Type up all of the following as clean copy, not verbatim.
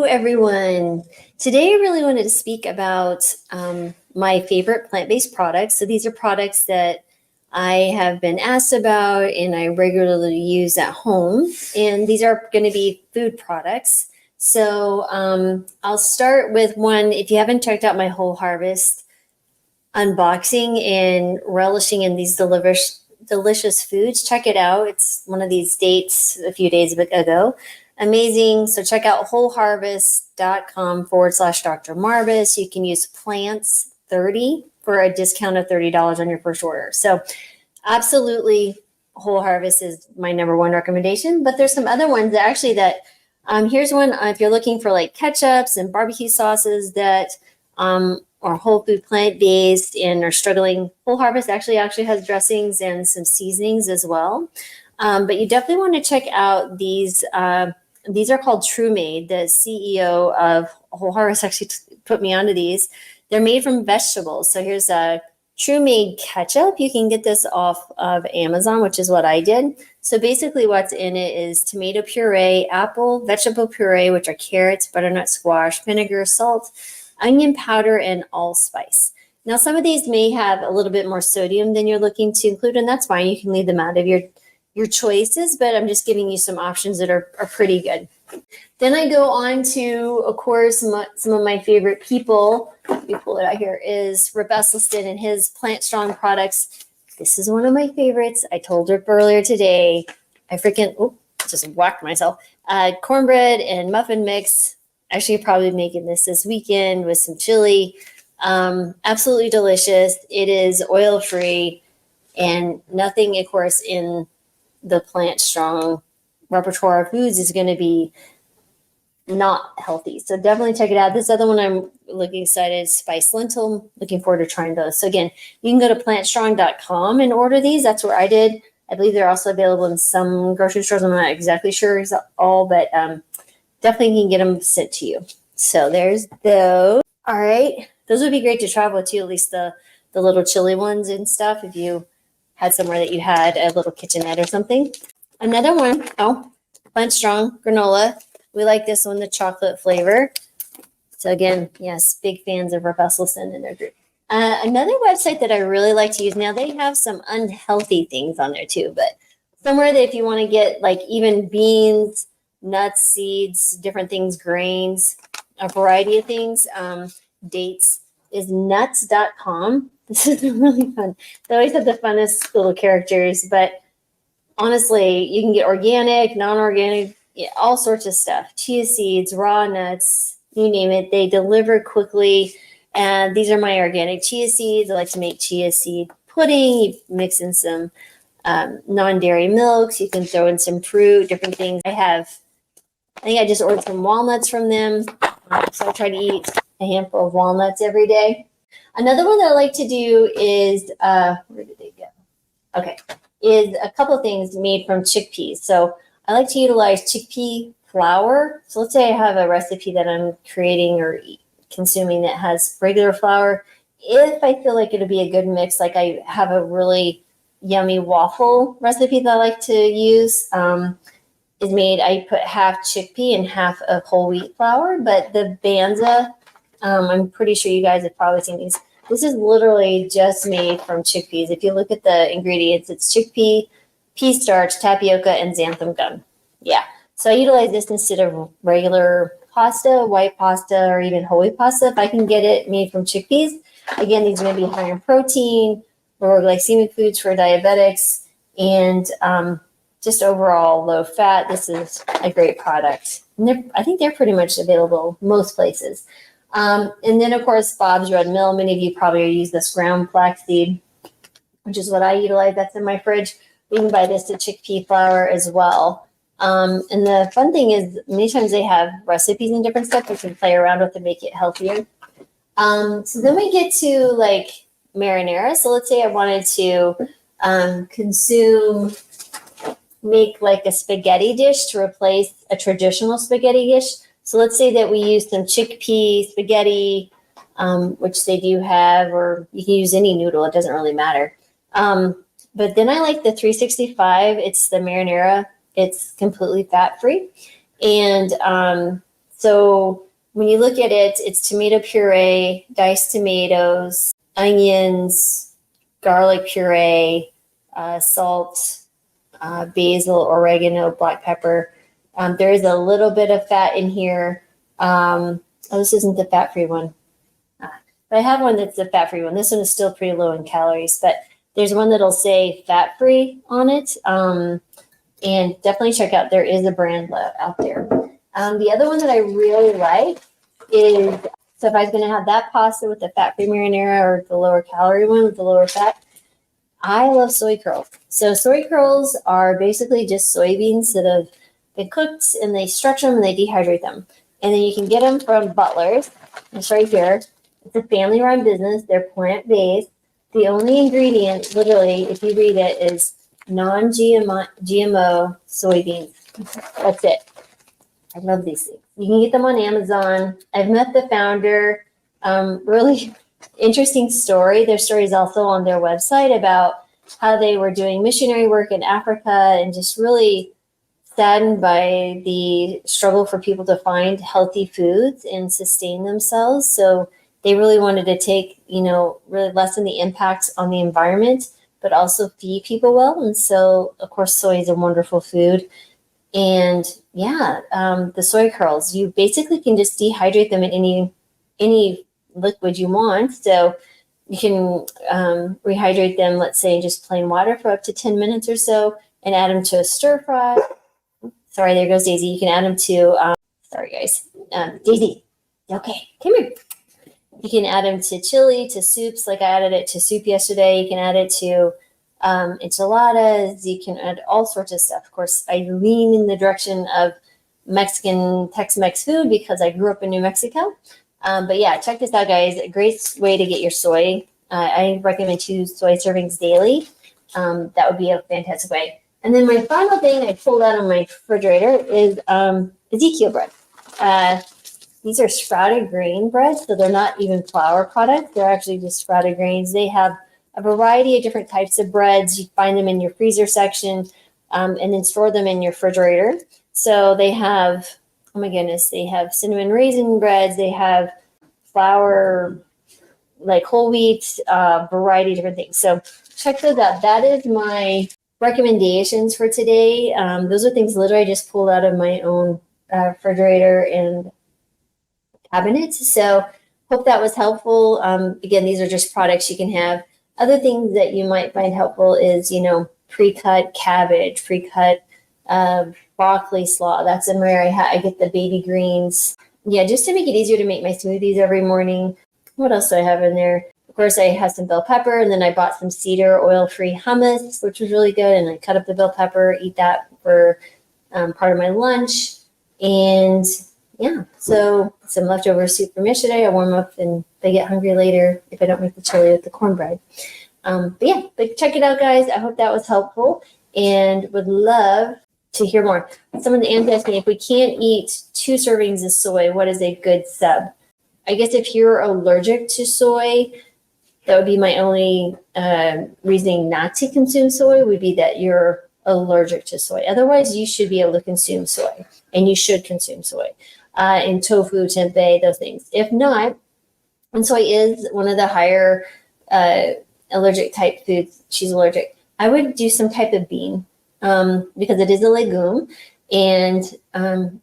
everyone. Today I really wanted to speak about my favorite plant-based products. So these are products that I have been asked about and I regularly use at home. And these are going to be food products. So I'll start with one. If you haven't checked out my Whole Harvest unboxing and relishing in these delicious foods, check it out. It's one of these dates a few days ago. Amazing. So check out wholeharvest.com/Dr. Marvis. You can use plants 30 for a discount of $30 on your first order. So absolutely, Whole Harvest is my number one recommendation. But there's some other ones that here's one if you're looking for like ketchups and barbecue sauces that are whole food plant-based and are struggling. Whole Harvest actually has dressings and some seasonings as well. But you definitely want to check out these. These are called True Made. The CEO of Whole Harvest actually put me onto these. They're made from vegetables. So here's a True Made ketchup. You can get this off of Amazon, which is what I did. So basically what's in it is tomato puree, apple, vegetable puree, which are carrots, butternut squash, vinegar, salt, onion powder, and allspice. Now, some of these may have a little bit more sodium than you're looking to include, and that's fine. You can leave them out of your choices, but I'm just giving you some options that are pretty good. Then I go on to, of course, some of my favorite people. Let me pull it out here, is Robesleston and his Plant Strong products. This is one of my favorites. I told Rip earlier today. I just whacked myself. Cornbread and muffin mix. Actually, probably making this weekend with some chili. Absolutely delicious. It is oil-free and nothing, of course, in the Plant Strong repertoire of foods is going to be not healthy. So definitely check it out. This other one I'm looking excited, spiced lentil. Looking forward to trying those. So again, you can go to plantstrong.com and order these. That's where I did. I believe they're also available in some grocery stores. I'm not exactly sure all, but definitely you can get them sent to you. So there's those. All right. Those would be great to travel to, at least the little chili ones and stuff, if you had somewhere that you had a little kitchenette or something. Another one, Plant Strong granola. We like this one, the chocolate flavor. So again, yes, big fans of Robesleston and their group. Another website that I really like to use, now they have some unhealthy things on there too, but somewhere that if you want to get like even beans, nuts, seeds, different things, grains, a variety of things, dates, is nuts.com. This is really fun. They always have the funnest little characters, but honestly, you can get organic, non-organic, all sorts of stuff. Chia seeds, raw nuts, you name it. They deliver quickly. And these are my organic chia seeds. I like to make chia seed pudding. You mix in some non-dairy milks. You can throw in some fruit, different things. I think I just ordered some walnuts from them. So I try to eat a handful of walnuts every day. Another one that I like to do is, where did they go? Okay, is a couple of things made from chickpeas. So I like to utilize chickpea flour. So let's say I have a recipe that I'm creating or consuming that has regular flour. If I feel like it'll be a good mix, like I have a really yummy waffle recipe that I like to use, is made, I put half chickpea and half of whole wheat flour, but the Banza, I'm pretty sure you guys have probably seen these. This is literally just made from chickpeas. If you look at the ingredients, it's chickpea, pea starch, tapioca, and xanthan gum. Yeah. So I utilize this instead of regular pasta, white pasta, or even whole wheat pasta if I can get it made from chickpeas. Again, these are going to be higher in protein, lower glycemic foods for diabetics, and just overall low fat. This is a great product. And I think they're pretty much available most places. And then, of course, Bob's Red Mill. Many of you probably use this ground flaxseed, which is what I utilize. That's in my fridge. We can buy this at chickpea flour as well. And the fun thing is many times they have recipes and different stuff we can play around with to make it healthier. So then we get to like marinara. So let's say I wanted to make like a spaghetti dish to replace a traditional spaghetti dish. So let's say that we use some chickpea spaghetti, which they do have, or you can use any noodle. It doesn't really matter. But then I like the 365. It's the marinara. It's completely fat-free. And So when you look at it, it's tomato puree, diced tomatoes, onions, garlic puree, salt, basil, oregano, black pepper. There is a little bit of fat in here. This isn't the fat-free one. But I have one that's the fat-free one. This one is still pretty low in calories, but there's one that'll say fat-free on it. And definitely check out, there is a brand out there. The other one that I really like is, so if I was going to have that pasta with the fat-free marinara or the lower calorie one with the lower fat, I love soy curls. So soy curls are basically just soybeans that have been cooked, and they stretch them and they dehydrate them. And then you can get them from Butler's. It's right here. It's a family-run business. They're plant-based. The only ingredient, literally, if you read it, is non-GMO soybeans. That's it. I love these things. You can get them on Amazon. I've met the founder. Really interesting story. Their story is also on their website about how they were doing missionary work in Africa, and just really saddened by the struggle for people to find healthy foods and sustain themselves. So they really wanted to take, really lessen the impact on the environment, but also feed people well. And so, of course, soy is a wonderful food. And the soy curls, you basically can just dehydrate them in any liquid you want. So you can rehydrate them, let's say, in just plain water for up to 10 minutes or so, and add them to a stir fry. Sorry, there goes Daisy. You can add them to, sorry guys, Daisy, okay, come here. You can add them to chili, to soups, like I added it to soup yesterday. You can add it to enchiladas. You can add all sorts of stuff. Of course, I lean in the direction of Mexican Tex-Mex food because I grew up in New Mexico. But yeah, check this out, guys. A great way to get your soy. I recommend 2 soy servings daily. That would be a fantastic way. And then my final thing I pulled out of my refrigerator is Ezekiel bread. These are sprouted grain breads, so they're not even flour products. They're actually just sprouted grains. They have a variety of different types of breads. You find them in your freezer section, and then store them in your refrigerator. So they have, oh my goodness, they have cinnamon raisin breads. They have flour, like whole wheat, variety of different things. So check those out. That is my recommendations for today. Those are things literally I just pulled out of my own refrigerator and cabinet. So hope that was helpful. Again, these are just products you can have. Other things that you might find helpful is, pre-cut cabbage, pre-cut broccoli slaw. That's in where I get the baby greens. Yeah, just to make it easier to make my smoothies every morning. What else do I have in there? Of course, I have some bell pepper, and then I bought some cedar oil-free hummus, which was really good. And I cut up the bell pepper, eat that for part of my lunch. And yeah, so some leftover soup from yesterday. I warm up and they get hungry later if I don't make the chili with the cornbread. But check it out, guys. I hope that was helpful and would love to hear more. Someone asked me, if we can't eat 2 servings of soy, what is a good sub? I guess if you're allergic to soy, that would be my only reasoning not to consume soy, would be that you're allergic to soy. Otherwise, you should be able to consume soy, and you should consume soy. And tofu, tempeh, those things. If not, and soy is one of the higher allergic type foods, she's allergic, I would do some type of bean because it is a legume. And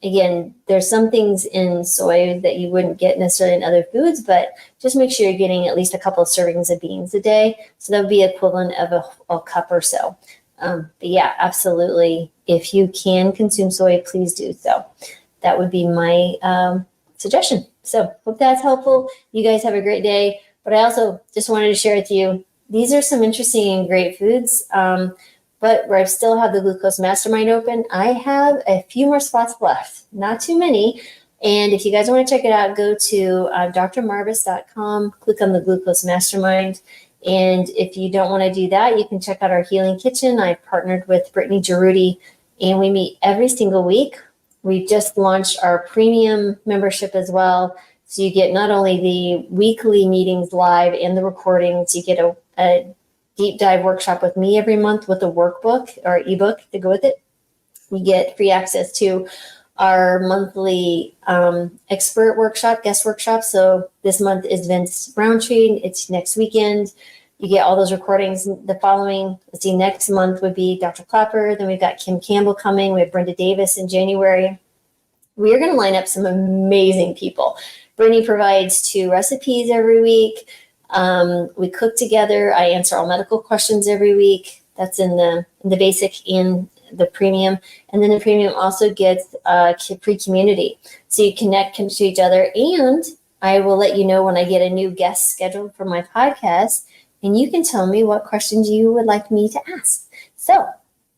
again, there's some things in soy that you wouldn't get necessarily in other foods, but just make sure you're getting at least a couple of servings of beans a day. So that would be equivalent of a cup or so. But yeah, absolutely. If you can consume soy, please do so. That would be my suggestion. So hope that's helpful. You guys have a great day. But I also just wanted to share with you, these are some interesting and great foods. But where I still have the Glucose Mastermind open, I have a few more spots left, not too many. And if you guys want to check it out, go to drmarvis.com, click on the Glucose Mastermind. And if you don't want to do that, you can check out our Healing Kitchen. I've partnered with Brittany Giroudi, and we meet every single week. We've just launched our premium membership as well. So you get not only the weekly meetings live and the recordings, you get a deep dive workshop with me every month with a workbook or ebook to go with it. You get free access to our monthly expert workshop, guest workshop. So this month is Vince Roundtree. It's next weekend. You get all those recordings. The following, let's see, next month would be Dr. Clapper. Then we've got Kim Campbell coming. We have Brenda Davis in January. We are going to line up some amazing people. Brittany provides 2 recipes every week. We cook together. I answer all medical questions every week. That's in the basic and the premium. And then the premium also gets a free community. So you connect to each other. And I will let you know when I get a new guest scheduled for my podcast. And you can tell me what questions you would like me to ask. So,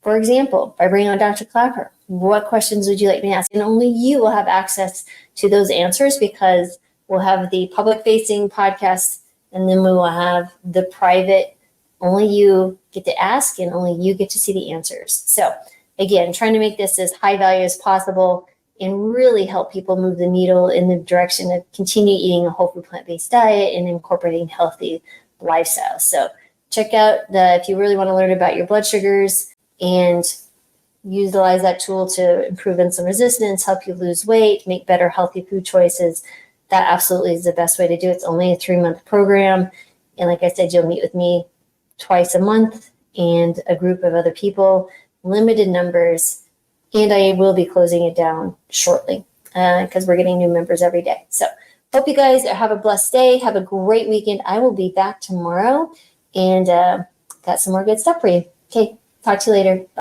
for example, if I bring on Dr. Clapper, what questions would you like me to ask? And only you will have access to those answers, because we'll have the public-facing podcast, and then we will have the private. Only you get to ask, and only you get to see the answers. So, again, trying to make this as high value as possible and really help people move the needle in the direction of continue eating a whole food plant-based diet and incorporating healthy lifestyle. So check out if you really want to learn about your blood sugars and utilize that tool to improve insulin resistance, help you lose weight, make better healthy food choices. That absolutely is the best way to do it. It's only a 3-month program. And like I said, you'll meet with me twice a month and a group of other people, limited numbers. And I will be closing it down shortly because we're getting new members every day. So hope you guys have a blessed day. Have a great weekend. I will be back tomorrow and got some more good stuff for you. Okay, talk to you later. Bye.